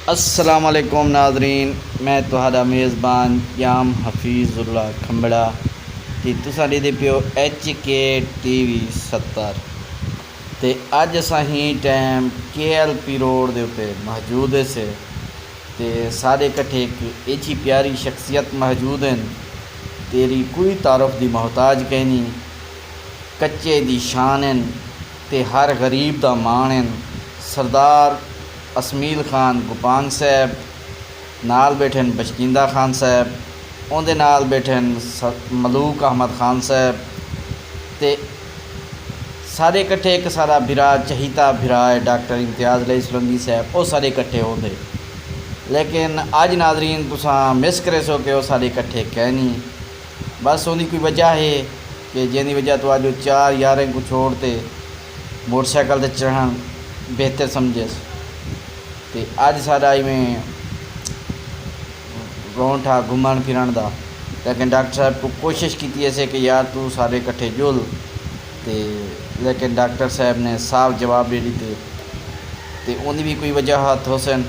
अस्सलाम वालेकुम नाजरीन, मैं तुहाडा मेज़बान याम हफीज़ुल्ला खंबड़ा कि तुसां ॾिसदे पियो HK TV 70 ते अज असां ही टाइम KLP रोड दे उत्ते मौजूद से ते सारे कट्ठे एक एची प्यारी शख्सियत मौजूद हैं। तेरी कोई तारुफ दी मोहताज कहनी, कच्चे दी शान हैं ते हर गरीब दा मान हैं। सरदार असमील खान गुपांग साहब नाल बैठे बशकिंदा खान साहब, उनके नाल बैठे मलूक अहमद खान साहब ते सारे कट्ठे एक सारा बिरा चहीता बिरा है डॉक्टर इम्तियाज़ अली सुलंगी साहब, वो सारे कट्ठे होंदे। लेकिन अज नाजरीन तुसां मिस करे सो कि वो सारे कट्ठे कै नहीं। बस उनकी कोई वजह है कि जिंदी वजह तो अज चार यारें को छोड़ते मोटरसाइकिल से चढ़न बेहतर समझस। तो अज सारा इवें रोन ठा घूमन फिरन का, लेकिन डॉक्टर साहब को कोशिश की ऐसे कि यार तू सारे कट्ठे जुल ते, लेकिन डॉक्टर साहब ने साफ जवाब दे दिते तो उनकी भी कोई वजह हो सन।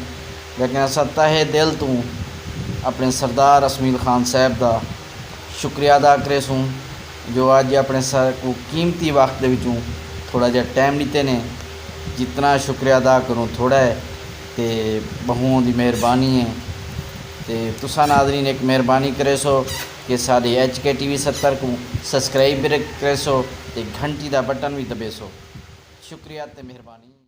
लेकिन असा तहे दिल तू अपने सरदार असमील खान साहब का शुक्रिया अदा करे सूँ जो अज अपने सर को कीमती वक्त विचों थोड़ा जहा टाइम दिते ने। जितना शुक्रिया अदा करूँ थोड़ा है, तो बहुओं की मेहरबानी है। तो तुसा नाजरीन एक मेहरबानी करे सो कि सारे HK TV 70 को सब्सक्राइब भी करे सो, तो घंटी का बटन भी दबे सो। शुक्रिया ते मेहरबानी।